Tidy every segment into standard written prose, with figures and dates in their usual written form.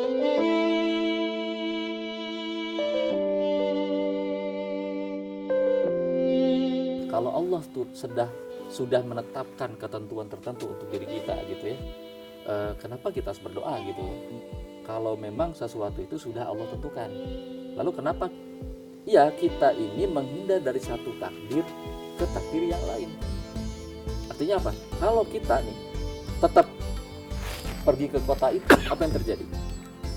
Kalau Allah tuh sudah menetapkan ketentuan tertentu untuk diri kita gitu ya, kenapa kita harus berdoa gitu? Kalau memang sesuatu itu sudah Allah tentukan, lalu kenapa ya kita ini menghindar dari satu takdir ke takdir yang lain? Artinya apa? Kalau kita nih tetap pergi ke kota itu, apa yang terjadi?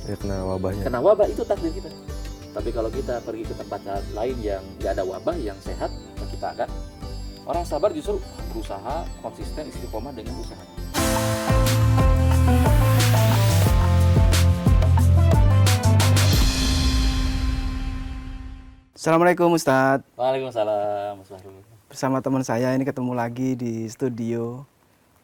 Ya kena wabahnya. Kena wabah, itu takdir kita. Tapi kalau kita pergi ke tempat lain yang nggak ada wabah, yang sehat, kita akan orang sabar justru berusaha konsisten istiqomah dengan usaha. Assalamualaikum Ustadz. Waalaikumsalam Mas Bahrul. Bersama teman saya ini ketemu lagi di studio.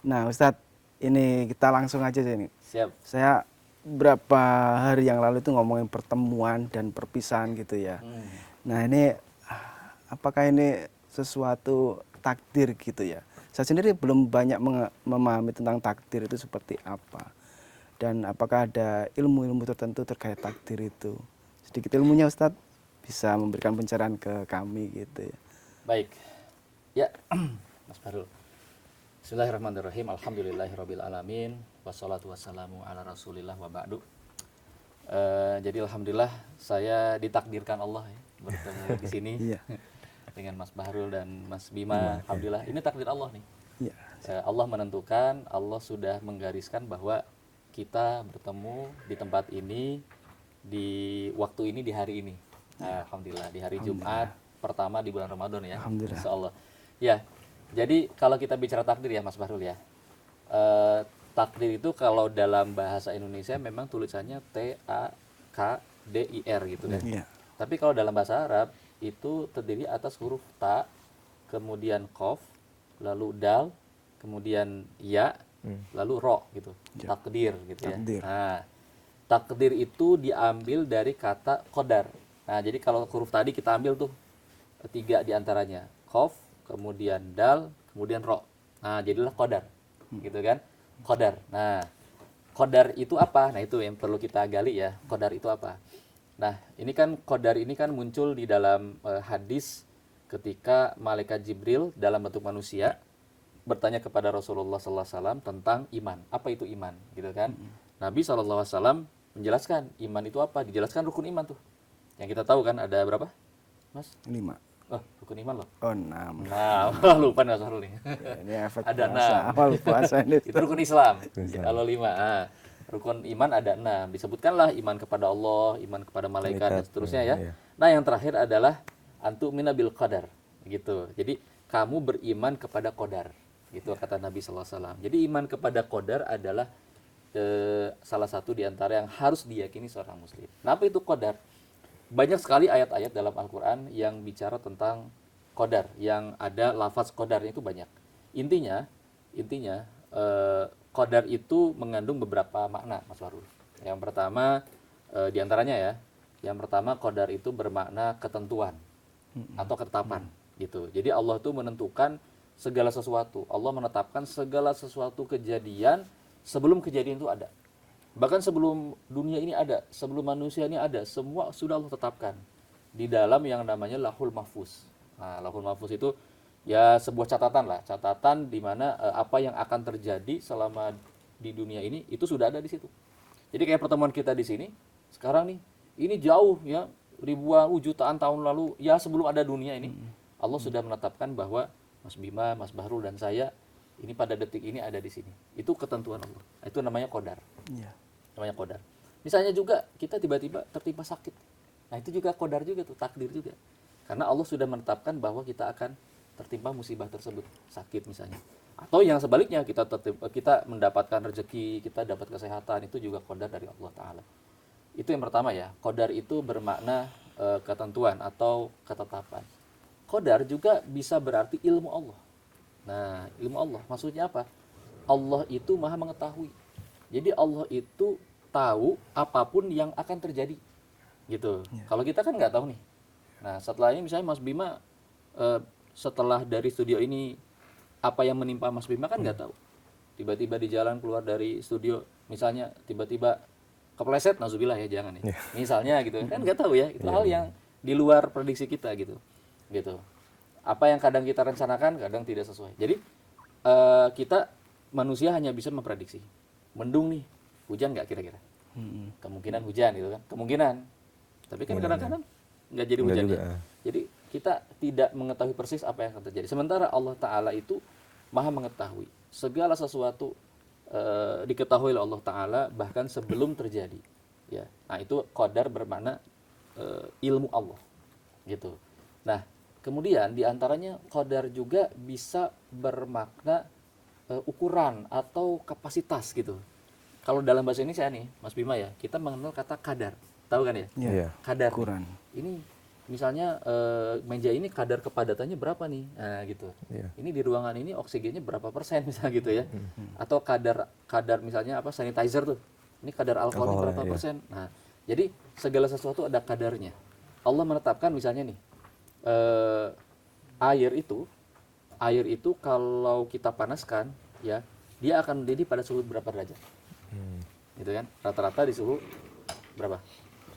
Nah Ustadz, ini kita langsung aja ini. Siap. Saya berapa hari yang lalu itu ngomongin pertemuan dan perpisahan gitu ya. Nah ini apakah ini sesuatu takdir gitu ya? Saya sendiri belum banyak memahami tentang takdir itu seperti apa. Dan apakah ada ilmu-ilmu tertentu terkait takdir itu. Sedikit ilmunya Ustadz bisa memberikan pencerahan ke kami gitu ya. Baik. Ya, Mas Bahrul. Bismillahirrahmanirrahim. Alhamdulillahirabbil alamin. Wassalatu wassalamu ala Rasulillah wa ba'du. Jadi alhamdulillah saya ditakdirkan Allah ya, bertemu di sini. Iya. Dengan Mas Bahrul dan Mas Bima. Alhamdulillah, ini takdir Allah nih. Iya. Allah menentukan, Allah sudah menggariskan bahwa kita bertemu di tempat ini, di waktu ini, di hari ini. Alhamdulillah, di hari Jumat pertama di bulan Ramadan ya. Alhamdulillah. Insyaallah. Ya, jadi kalau kita bicara takdir ya Mas Bahrul ya. Takdir itu kalau dalam bahasa Indonesia memang tulisannya Takdir gitu kan. Iya. Tapi kalau dalam bahasa Arab itu terdiri atas huruf ta, kemudian qaf, lalu dal, kemudian ya, lalu ro gitu. Ya. Takdir gitu ya. Takdir. Nah, takdir itu diambil dari kata qadar. Nah, jadi kalau huruf tadi kita ambil tuh 3 diantaranya, qaf, kemudian dal, kemudian ro. Nah, jadilah qadar. Gitu kan? Qadar. Nah, qadar itu apa? Nah, itu yang perlu kita gali ya. Qadar itu apa? Nah, ini kan qadar ini kan muncul di dalam hadis ketika malaikat Jibril dalam bentuk manusia bertanya kepada Rasulullah SAW tentang iman. Apa itu iman? Gitu kan? Nabi SAW menjelaskan iman itu apa? Dijelaskan rukun iman tuh. Yang kita tahu kan ada berapa? Mas? 5. Oh, rukun iman loh. Oh 6. Nah, lupa nih Mas Harul nih. Ini efek Ada puasa. 6. Awal puasa ini. Itu rukun Islam. Islam. Kalau 5, rukun iman ada 6. Disebutkanlah iman kepada Allah, iman kepada malaikat dan seterusnya ya. Iya. Nah, yang terakhir adalah antu'mina bil qadar. Gitu. Jadi kamu beriman kepada qadar. Gitu kata Nabi sallallahu alaihi wasallam. Jadi iman kepada qadar adalah salah satu di antara yang harus diyakini seorang muslim. Nah, apa itu qadar? Banyak sekali ayat-ayat dalam Al-Qur'an yang bicara tentang qadar, yang ada lafaz qadarnya itu banyak. Intinya qadar itu mengandung beberapa makna, Mas Warul. Yang pertama diantaranya ya, yang pertama qadar itu bermakna ketentuan atau ketetapan gitu. Jadi Allah itu menentukan segala sesuatu. Allah menetapkan segala sesuatu kejadian sebelum kejadian itu ada. Bahkan sebelum dunia ini ada, sebelum manusia ini ada, semua sudah Allah tetapkan di dalam yang namanya Lauhul Mahfuz. Nah, Lauhul Mahfuz itu ya sebuah catatan lah, catatan di mana apa yang akan terjadi selama di dunia ini itu sudah ada di situ. Jadi kayak pertemuan kita di sini sekarang nih, ini jauh ya, ribuan jutaan tahun lalu ya, sebelum ada dunia ini Allah sudah menetapkan bahwa Mas Bima, Mas Bahrul dan saya ini pada detik ini ada di sini. Itu ketentuan Allah. Itu namanya qadar. Iya. Namanya qadar. Misalnya juga kita tiba-tiba tertimpa sakit. Nah, itu juga qadar juga tuh, takdir juga. Karena Allah sudah menetapkan bahwa kita akan tertimpa musibah tersebut, sakit misalnya. Atau yang sebaliknya, kita mendapatkan rezeki, kita dapat kesehatan, itu juga qadar dari Allah taala. Itu yang pertama ya. Qadar itu bermakna ketentuan atau ketetapan. Qadar juga bisa berarti ilmu Allah. Nah, ilmu Allah maksudnya apa? Allah itu Maha mengetahui. Jadi Allah itu tahu apapun yang akan terjadi. Gitu. Ya. Kalau kita kan nggak tahu nih. Nah, setelah ini misalnya Mas Bima setelah dari studio ini apa yang menimpa Mas Bima kan nggak tahu. Tiba-tiba di jalan keluar dari studio misalnya tiba-tiba kepleset, nauzubillah ya, jangan ya. Misalnya gitu kan nggak tahu ya, itu hal yang di luar prediksi kita gitu. Gitu. Apa yang kadang kita rencanakan kadang tidak sesuai. Jadi kita manusia hanya bisa memprediksi. Mendung nih, hujan nggak kira-kira? Kemungkinan hujan gitu kan. Kemungkinan. Tapi kan kadang-kadang nggak jadi hujan ya. Jadi kita tidak mengetahui persis apa yang akan terjadi. Sementara Allah Ta'ala itu maha mengetahui. Segala sesuatu diketahui oleh Allah Ta'ala bahkan sebelum terjadi. Ya. Nah itu qadar bermakna ilmu Allah. Gitu. Nah kemudian diantaranya qadar juga bisa bermakna ukuran atau kapasitas gitu. Kalau dalam bahasa Indonesia nih, Mas Bima ya, kita mengenal kata kadar. Tahu kan ya? Iya. Kadar. Ukuran. Ini misalnya meja ini kadar kepadatannya berapa nih? Nah, gitu. Ini di ruangan ini oksigennya berapa persen misalnya gitu ya. Atau kadar misalnya apa sanitizer tuh. Ini kadar alkoholnya berapa persen. Nah, jadi segala sesuatu ada kadarnya. Allah menetapkan misalnya nih air itu kalau kita panaskan ya, dia akan mendidih pada suhu berapa derajat? Gitu kan? Rata-rata di suhu berapa?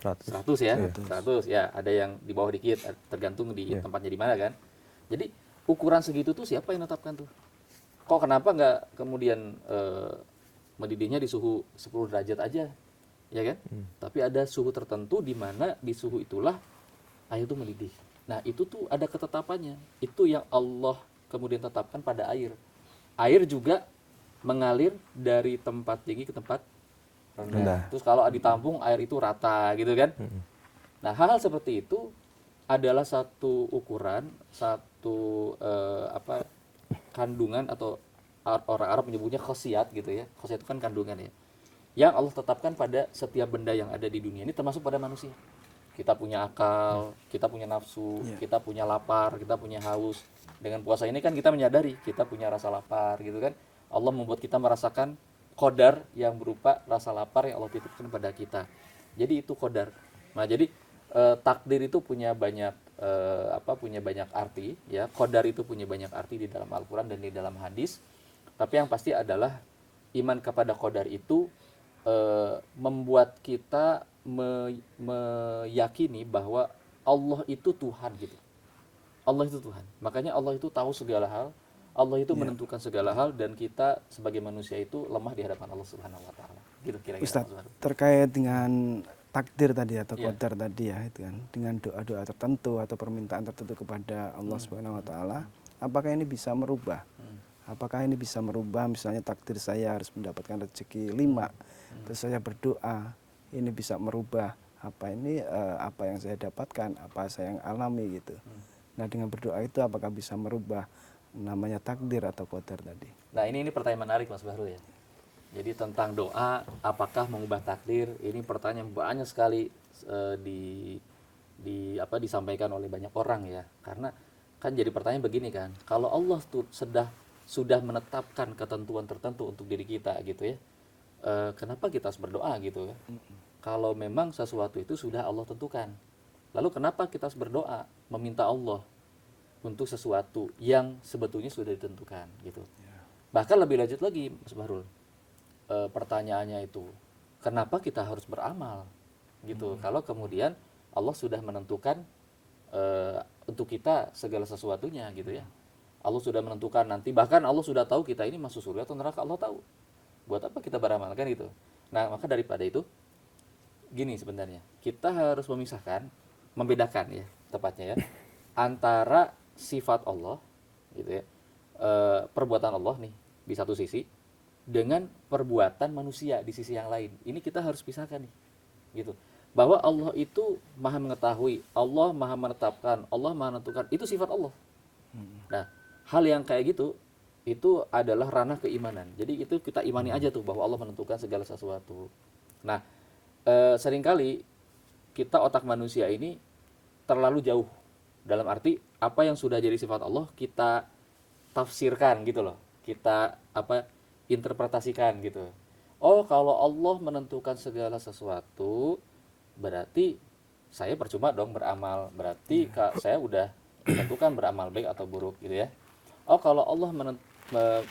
100 ya. 100 ya, ada yang di bawah dikit, tergantung di tempatnya di mana kan. Jadi ukuran segitu tuh siapa yang menetapkan tuh? Kok kenapa nggak kemudian mendidihnya di suhu 10 derajat aja? Ya kan? Tapi ada suhu tertentu di mana di suhu itulah air itu mendidih. Nah, itu tuh ada ketetapannya. Itu yang Allah kemudian tetapkan pada air. Air juga mengalir dari tempat tinggi ke tempat rendah. Terus kalau ditampung air itu rata gitu kan. Nah, hal-hal seperti itu adalah satu ukuran, satu kandungan atau orang Arab menyebutnya khasiat gitu ya. Khasiat itu kan kandungan ya. Yang Allah tetapkan pada setiap benda yang ada di dunia ini termasuk pada manusia. Kita punya akal, kita punya nafsu, kita punya lapar, kita punya haus. Dengan puasa ini kan kita menyadari kita punya rasa lapar gitu kan. Allah membuat kita merasakan qadar yang berupa rasa lapar yang Allah titipkan pada kita. Jadi itu qadar. Nah, jadi takdir itu punya banyak arti ya. Qadar itu punya banyak arti di dalam Al-Qur'an dan di dalam hadis. Tapi yang pasti adalah iman kepada qadar itu membuat kita meyakini bahwa Allah itu Tuhan gitu. Allah itu Tuhan. Makanya Allah itu tahu segala hal. Allah itu menentukan segala hal dan kita sebagai manusia itu lemah di hadapan Allah Subhanahu wa taala. Gitu kira-kira. Ustaz, terkait dengan takdir tadi atau qadar tadi ya itu kan, dengan doa-doa tertentu atau permintaan tertentu kepada Allah Subhanahu wa taala, apakah ini bisa merubah? Apakah ini bisa merubah misalnya takdir saya harus mendapatkan rezeki 5, terus saya berdoa ini bisa merubah apa yang saya dapatkan, apa saya yang alami gitu. Nah, dengan berdoa itu apakah bisa merubah namanya takdir atau qadar tadi? Nah, ini pertanyaan menarik Mas Bahrul ya. Jadi tentang doa apakah mengubah takdir, ini pertanyaan banyak sekali disampaikan oleh banyak orang ya. Karena kan jadi pertanyaan begini kan, kalau Allah tuh sudah menetapkan ketentuan tertentu untuk diri kita gitu ya, kenapa kita harus berdoa gitu ya? Kalau memang sesuatu itu sudah Allah tentukan, lalu kenapa kita harus berdoa meminta Allah untuk sesuatu yang sebetulnya sudah ditentukan gitu? Bahkan lebih lanjut lagi Mas Bahrul, pertanyaannya itu kenapa kita harus beramal gitu? Kalau kemudian Allah sudah menentukan untuk kita segala sesuatunya gitu ya. Allah sudah menentukan nanti, bahkan Allah sudah tahu kita ini masuk surga atau neraka, Allah tahu. Buat apa kita beramal kan gitu. Nah, maka daripada itu gini sebenarnya, kita harus membedakan ya tepatnya ya, antara sifat Allah gitu ya, perbuatan Allah nih di satu sisi dengan perbuatan manusia di sisi yang lain. Ini kita harus pisahkan nih gitu, bahwa Allah itu maha mengetahui, Allah maha menetapkan, Allah maha menentukan, itu sifat Allah. Nah, hal yang kayak gitu itu adalah ranah keimanan. Jadi itu kita imani aja tuh bahwa Allah menentukan segala sesuatu. Nah, seringkali kita otak manusia ini terlalu jauh, dalam arti apa yang sudah jadi sifat Allah kita tafsirkan gitu loh, kita interpretasikan gitu. Oh, kalau Allah menentukan segala sesuatu berarti saya percuma dong beramal, berarti saya udah menentukan beramal baik atau buruk gitu ya. Oh, kalau Allah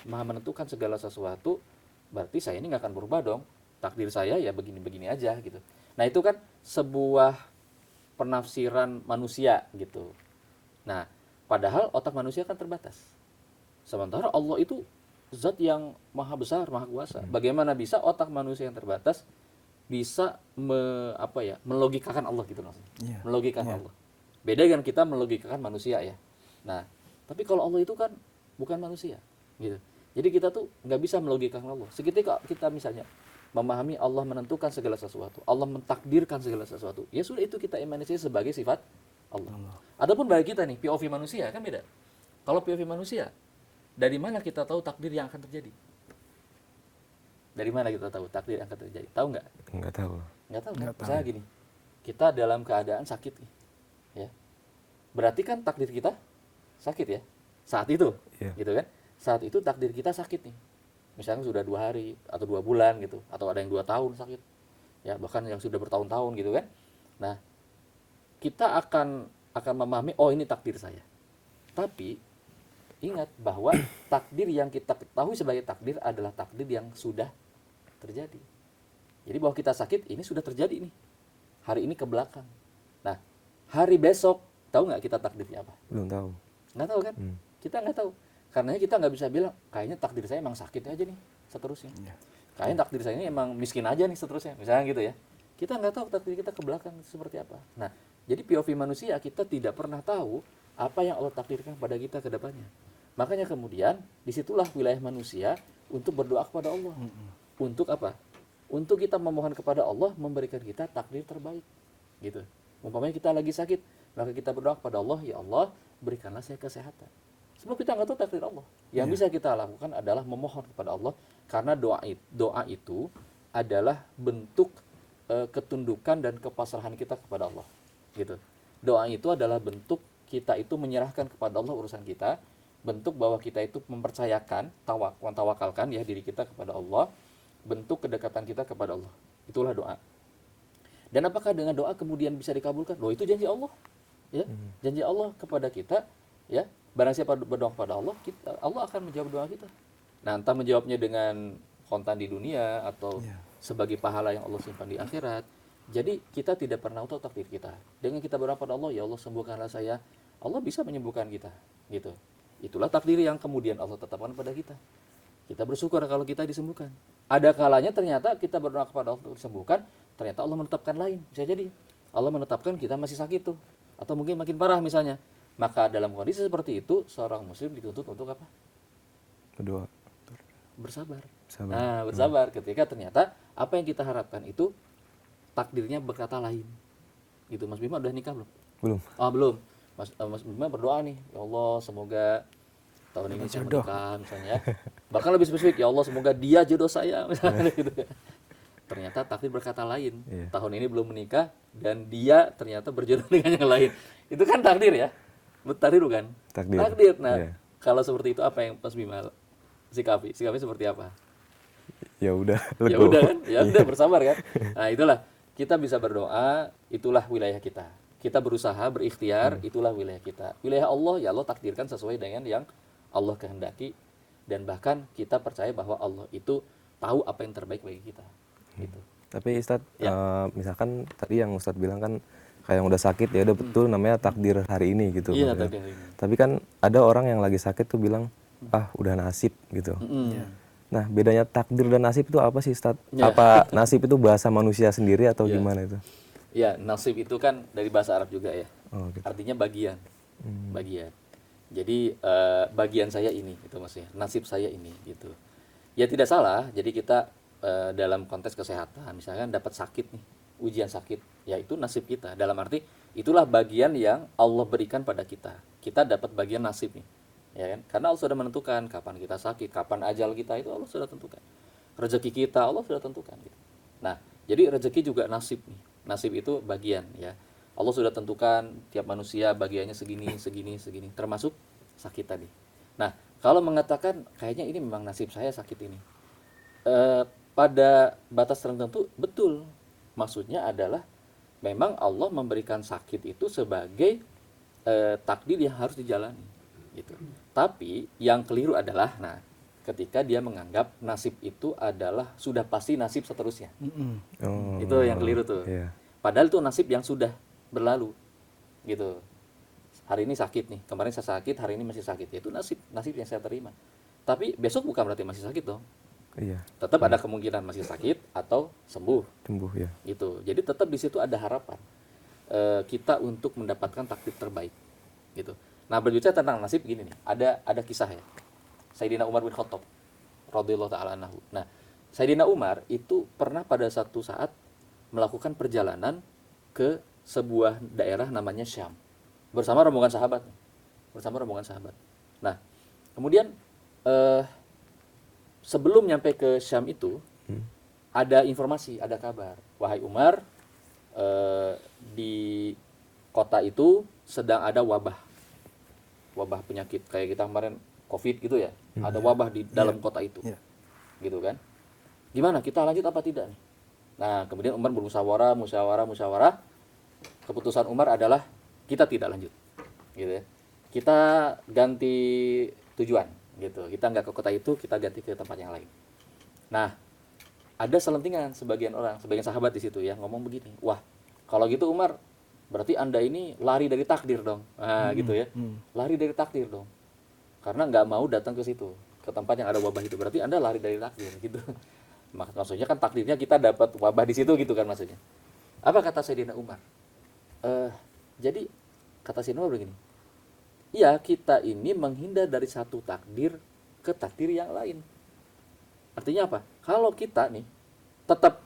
maha menentukan segala sesuatu berarti saya ini nggak akan berubah dong, takdir saya ya begini-begini aja gitu. Nah itu kan sebuah penafsiran manusia gitu. Nah padahal otak manusia kan terbatas. Sementara Allah itu zat yang maha besar, maha kuasa. Bagaimana bisa otak manusia yang terbatas bisa melogikakan Allah gitu maksudnya. Iya. Melogikakan Iya. Allah. Beda dengan kita melogikakan manusia ya. Nah, tapi kalau Allah itu kan bukan manusia gitu. Jadi kita tuh nggak bisa melogikakan Allah. Seketika kita misalnya memahami Allah menentukan segala sesuatu, Allah mentakdirkan segala sesuatu. Ya sudah itu kita imani saja sebagai sifat Allah. Adapun bagi kita nih POV manusia kan beda. Kalau POV manusia, dari mana kita tahu takdir yang akan terjadi? Dari mana kita tahu takdir yang akan terjadi? Tahu nggak? Nggak tahu. Nggak tahu. Nggak tahu. Misalnya gini, kita dalam keadaan sakit nih, ya. Berarti kan takdir kita sakit ya, saat itu, Iya. gitu kan? Saat itu takdir kita sakit nih. Misalnya sudah 2 hari atau 2 bulan gitu, atau ada yang 2 tahun sakit, ya bahkan yang sudah bertahun-tahun gitu kan. Nah, kita akan memahami, oh ini takdir saya. Tapi ingat bahwa takdir yang kita ketahui sebagai takdir adalah takdir yang sudah terjadi. Jadi bahwa kita sakit ini sudah terjadi nih. Hari ini ke belakang. Nah, hari besok tahu nggak kita takdirnya apa? Belum tahu. Nggak tahu kan? Kita nggak tahu. Karenanya kita nggak bisa bilang, kayaknya takdir saya emang sakit aja nih seterusnya. Kayaknya takdir saya ini emang miskin aja nih seterusnya. Misalnya gitu ya. Kita nggak tahu takdir kita ke belakang seperti apa. Nah, jadi POV manusia kita tidak pernah tahu apa yang Allah takdirkan pada kita ke depannya. Makanya kemudian disitulah wilayah manusia untuk berdoa kepada Allah. Untuk apa? Untuk kita memohon kepada Allah memberikan kita takdir terbaik. Gitu. Umpamanya kita lagi sakit, maka kita berdoa kepada Allah, ya Allah berikanlah saya kesehatan. Sebab kita nggak tahu takdir Allah. Yang bisa kita lakukan adalah memohon kepada Allah, karena doa itu adalah bentuk ketundukan dan kepasrahan kita kepada Allah. Gitu. Doa itu adalah bentuk kita itu menyerahkan kepada Allah urusan kita, bentuk bahwa kita itu mempercayakan, tawakalkan ya diri kita kepada Allah, bentuk kedekatan kita kepada Allah. Itulah doa. Dan apakah dengan doa kemudian bisa dikabulkan? Loh, itu janji Allah. Ya, janji Allah kepada kita, ya. Barang siapa berdoa kepada Allah, Allah akan menjawab doa kita. Nah, entah menjawabnya dengan kontan di dunia atau sebagai pahala yang Allah simpan di akhirat. Jadi kita tidak pernah tahu takdir kita. Dengan kita berdoa pada Allah, ya Allah sembuhkanlah saya, Allah bisa menyembuhkan kita, gitu. Itulah takdir yang kemudian Allah tetapkan pada kita. Kita bersyukur kalau kita disembuhkan. Ada kalanya ternyata kita berdoa kepada Allah untuk disembuhkan, ternyata Allah menetapkan lain. Bisa jadi Allah menetapkan kita masih sakit tuh, atau mungkin makin parah misalnya. Maka dalam kondisi seperti itu, seorang muslim dituntut untuk apa? Berdoa. Bersabar. Sabar. Nah, bersabar ketika ternyata apa yang kita harapkan itu takdirnya berkata lain. Gitu. Mas Bima udah nikah belum? Belum. Oh, belum. Mas Bima berdoa nih, ya Allah semoga tahun ini saya menikah misalnya. Bahkan lebih spesifik, ya Allah semoga dia jodoh saya misalnya gitu. Ternyata takdir berkata lain. Tahun ini belum menikah dan dia ternyata berjodoh dengan yang lain. Itu kan takdir ya. Takdir bukan? Takdir. Nah, kalau seperti itu apa yang Mas Bima sikapi? Sikapi seperti apa? Ya udah, Ya udah kan? Ya udah bersabar kan? Nah, itulah kita bisa berdoa, itulah wilayah kita. Kita berusaha, berikhtiar, itulah wilayah kita. Wilayah Allah, ya Allah takdirkan sesuai dengan yang Allah kehendaki, dan bahkan kita percaya bahwa Allah itu tahu apa yang terbaik bagi kita. Gitu. Tapi Ustadz, misalkan tadi yang Ustadz bilang kan kayak yang udah sakit ya udah betul namanya takdir hari ini gitu. Iya, takdir hari ini. Tapi kan ada orang yang lagi sakit tuh bilang, udah nasib gitu. Nah, bedanya takdir dan nasib itu apa sih Ustadz? Apa nasib itu bahasa manusia sendiri atau gimana itu? Ya, nasib itu kan dari bahasa Arab juga ya. Oh, gitu. Artinya bagian. Bagian. Jadi bagian saya ini gitu maksudnya. Nasib saya ini gitu. Ya tidak salah. Jadi kita dalam konteks kesehatan misalkan dapat sakit nih, ujian sakit, ya itu nasib kita. Dalam arti itulah bagian yang Allah berikan pada kita. Kita dapat bagian nasib nih. Ya kan? Karena Allah sudah menentukan kapan kita sakit, kapan ajal kita, itu Allah sudah tentukan. Rezeki kita Allah sudah tentukan gitu. Nah, jadi rezeki juga nasib nih. Nasib itu bagian ya. Allah sudah tentukan tiap manusia bagiannya segini, segini, segini, termasuk sakit tadi. Nah, kalau mengatakan kayaknya ini memang nasib saya sakit ini, pada batas tertentu betul. Maksudnya adalah memang Allah memberikan sakit itu sebagai takdir yang harus dijalani, gitu. Tapi yang keliru adalah, nah ketika dia menganggap nasib itu adalah sudah pasti nasib seterusnya. Oh, Itu yang keliru tuh. iya. Padahal itu nasib yang sudah berlalu, gitu. Hari ini sakit nih, kemarin saya sakit, hari ini masih sakit. Itu nasib yang saya terima. Tapi besok bukan berarti masih sakit dong. Iya. Tetap ada kemungkinan masih sakit atau sembuh, Tumbuh ya. gitu. Jadi tetap di situ ada harapan kita untuk mendapatkan takdir terbaik, gitu. Nah, berbicara tentang nasib gini nih, ada kisah ya. Sayyidina Umar bin Khattab radhiyallahu taala anhu. Nah, Sayyidina Umar itu pernah pada satu saat melakukan perjalanan ke sebuah daerah namanya Syam bersama rombongan sahabat. Nah, kemudian sebelum nyampe ke Syam itu ada informasi, ada kabar. Wahai Umar, di kota itu sedang ada wabah penyakit kayak kita kemarin COVID gitu ya. Ada wabah di dalam kota itu. Gitu kan. Gimana, kita lanjut apa tidak nih? Nah, kemudian Umar bermusyawarah. Keputusan Umar adalah kita tidak lanjut. Gitu ya. Kita ganti tujuan gitu. Kita nggak ke kota itu, kita ganti ke tempat yang lain. Nah, ada selentingan sebagian sahabat di situ yang ngomong begini. Wah, kalau gitu Umar, berarti Anda ini lari dari takdir dong. Nah, gitu ya. Lari dari takdir dong. Karena nggak mau datang ke situ, ke tempat yang ada wabah itu. Berarti Anda lari dari takdir gitu. Maksudnya kan takdirnya kita dapat wabah di situ gitu kan maksudnya. Apa kata Sayyidina Umar? Jadi kata Sayyidina Umar begini. Iya, kita ini menghindar dari satu takdir ke takdir yang lain. Artinya apa? Kalau kita nih tetap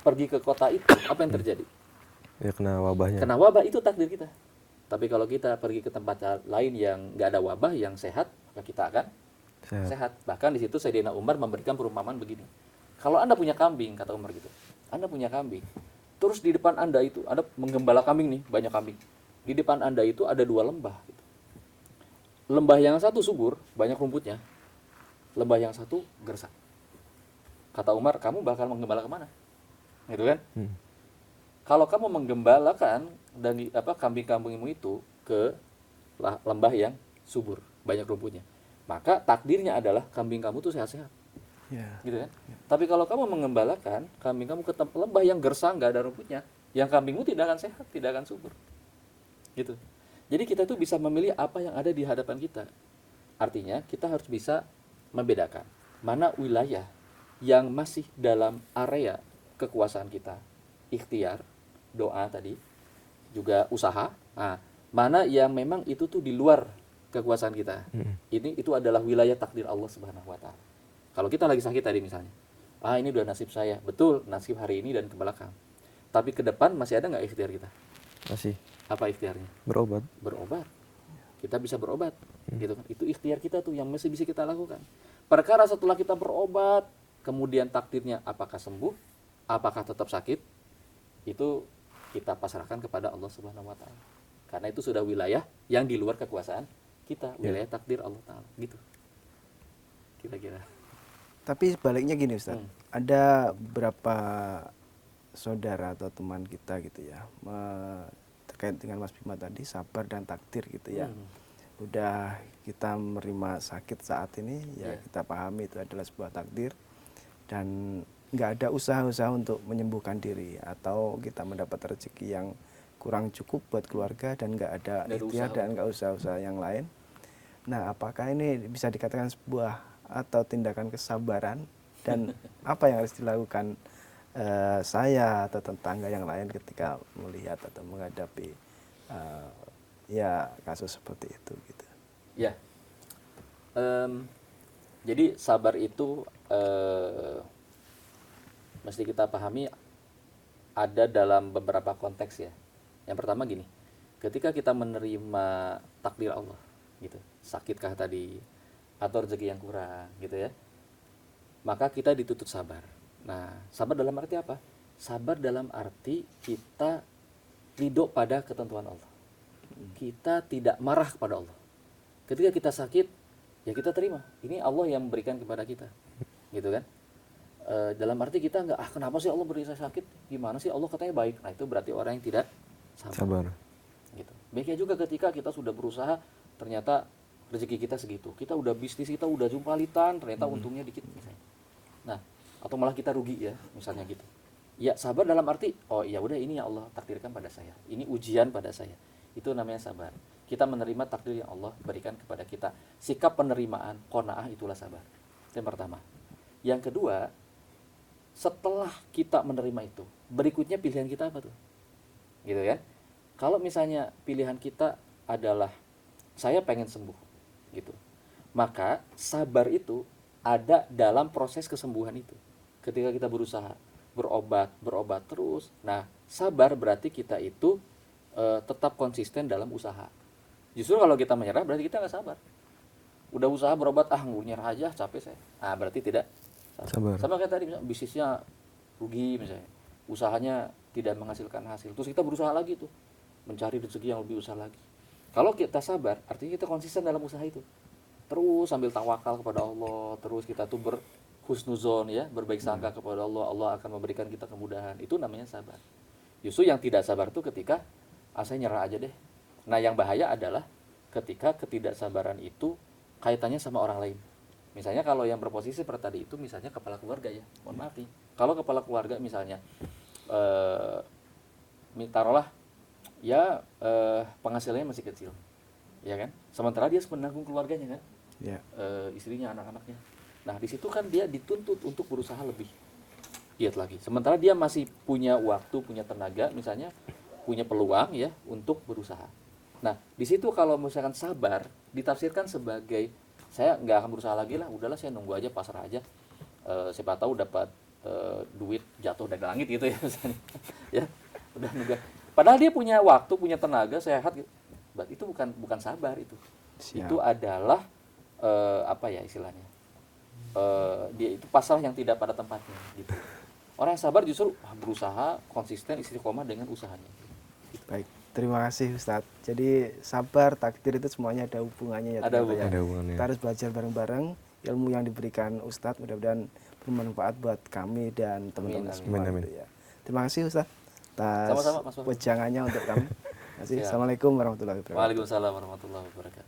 pergi ke kota itu, apa yang terjadi? Ya kena wabahnya. Kena wabah itu takdir kita. Tapi kalau kita pergi ke tempat lain yang nggak ada wabah, yang sehat, maka kita akan sehat. Bahkan di situ Sayyidina Umar memberikan perumpamaan begini. Kalau Anda punya kambing, kata Umar gitu. Anda punya kambing. Terus di depan Anda itu, Anda menggembala kambing nih, banyak kambing. Di depan Anda itu ada 2 lembah. Gitu. Lembah yang satu subur, banyak rumputnya. Lembah yang satu gersang. Kata Umar, kamu bakal menggembala kemana? Gitu kan? Kalau kamu menggembalakan kambing-kambingmu itu ke lembah yang subur, banyak rumputnya, maka takdirnya adalah kambing kamu tuh sehat-sehat. Gitu kan? Tapi kalau kamu mengembalakan kambing kamu ke lembah yang gersang, nggak ada rumputnya, yang kambingmu tidak akan sehat, tidak akan subur. Gitu. Jadi kita tuh bisa memilih apa yang ada di hadapan kita. Artinya kita harus bisa membedakan mana wilayah yang masih dalam area kekuasaan kita, ikhtiar, doa tadi, juga usaha. Nah, mana yang memang itu tuh di luar kekuasaan kita. Itu adalah wilayah takdir Allah Subhanahu wa taala. Kalau kita lagi sakit tadi misalnya. Ini udah nasib saya. Betul, nasib hari ini dan ke belakang. Tapi ke depan masih ada nggak ikhtiar kita? Masih. Apa ikhtiarnya? Berobat. Kita bisa berobat. Gitu kan. Itu ikhtiar kita tuh yang masih bisa kita lakukan. Perkara setelah kita berobat, kemudian takdirnya apakah sembuh, apakah tetap sakit, itu kita pasrahkan kepada Allah Subhanahu wa taala. Karena itu sudah wilayah yang di luar kekuasaan kita, wilayah takdir Allah taala, gitu. Kira-kira. Tapi sebaliknya gini Ustaz, ada beberapa saudara atau teman kita gitu ya, terkait dengan Mas Bima tadi, sabar dan takdir gitu ya. Udah kita menerima sakit saat ini, ya kita pahami itu adalah sebuah takdir. Dan nggak ada usaha-usaha untuk menyembuhkan diri, atau kita mendapat rezeki yang kurang cukup buat keluarga dan nggak ada ikhtiar dan nggak usaha-usaha yang lain. Nah, apakah ini bisa dikatakan sebuah atau tindakan kesabaran, dan apa yang harus dilakukan saya atau tetangga yang lain ketika melihat atau menghadapi kasus seperti itu gitu? Ya. Jadi sabar itu mesti kita pahami ada dalam beberapa konteks ya. Yang pertama gini, ketika kita menerima takdir Allah gitu, sakitkah tadi atau rezeki yang kurang gitu ya, maka kita dituntut sabar. Nah, sabar dalam arti apa? Sabar dalam arti kita ridho pada ketentuan Allah. Kita tidak marah kepada Allah. Ketika kita sakit, ya kita terima. Ini Allah yang memberikan kepada kita, gitu kan? Dalam arti kita nggak, kenapa sih Allah beri saya sakit? Gimana sih Allah katanya baik? Nah, itu berarti orang yang tidak sabar. Sabar. Gitu. Baiknya juga ketika kita sudah berusaha, ternyata rezeki kita segitu, kita udah bisnis, kita udah jumpalitan, ternyata untungnya dikit misalnya. Nah, atau malah kita rugi ya, misalnya gitu. Ya sabar dalam arti, oh iya udah ini yang Allah takdirkan pada saya, ini ujian pada saya, itu namanya sabar. Kita menerima takdir yang Allah berikan kepada kita. Sikap penerimaan, qanaah, itulah sabar. Itu yang pertama. Yang kedua, setelah kita menerima itu, berikutnya pilihan kita apa tuh? Gitu ya. Kalau misalnya pilihan kita adalah saya pengen sembuh, gitu. Maka sabar itu ada dalam proses kesembuhan itu. Ketika kita berusaha berobat terus. Nah, sabar berarti kita itu tetap konsisten dalam usaha. Justru kalau kita menyerah berarti kita nggak sabar. Udah usaha berobat, nyerah aja, capek saya. Ah, berarti tidak sabar. Sama kayak tadi, misalnya bisnisnya rugi misalnya, usahanya tidak menghasilkan hasil. Terus kita berusaha lagi tuh, mencari rezeki yang lebih usaha lagi. Kalau kita sabar, artinya kita konsisten dalam usaha itu. Terus sambil tawakal kepada Allah, terus kita tuh berhusnuzon ya, berbaik sangka kepada Allah, Allah akan memberikan kita kemudahan. Itu namanya sabar. Justru yang tidak sabar tuh ketika saya nyerah aja deh. Nah, yang bahaya adalah ketika ketidaksabaran itu kaitannya sama orang lain. Misalnya kalau yang berposisi seperti tadi itu misalnya kepala keluarga ya, mohon maaf nih. Kalau kepala keluarga misalnya taruhlah ya penghasilannya masih kecil, ya kan? Sementara dia menanggung keluarganya kan, istrinya, anak-anaknya. Nah di situ kan dia dituntut untuk berusaha lebih giat lagi. Sementara dia masih punya waktu, punya tenaga, misalnya punya peluang ya untuk berusaha. Nah di situ kalau misalkan sabar ditafsirkan sebagai saya nggak akan berusaha lagi lah, udahlah saya nunggu aja, pasrah aja. Siapa tahu dapat duit jatuh dari langit gitu ya misalnya. Ya udah nunggu. Padahal dia punya waktu, punya tenaga, sehat gitu. Itu bukan sabar itu. Siap. Itu adalah apa ya istilahnya? Dia itu pasrah yang tidak pada tempatnya gitu. Orang yang sabar justru berusaha konsisten istiqomah dengan usahanya. Gitu. Baik, terima kasih Ustadz. Jadi sabar, takdir itu semuanya ada hubungannya ya. Ada hubungannya. Kita harus belajar bareng-bareng. Ilmu yang diberikan Ustadz mudah-mudahan bermanfaat buat kami dan teman-teman semua. Gitu ya. Terima kasih Ustadz atas wejangannya untuk kami. Terima kasih. Assalamualaikum warahmatullahi wabarakatuh. Waalaikumsalam warahmatullahi wabarakatuh.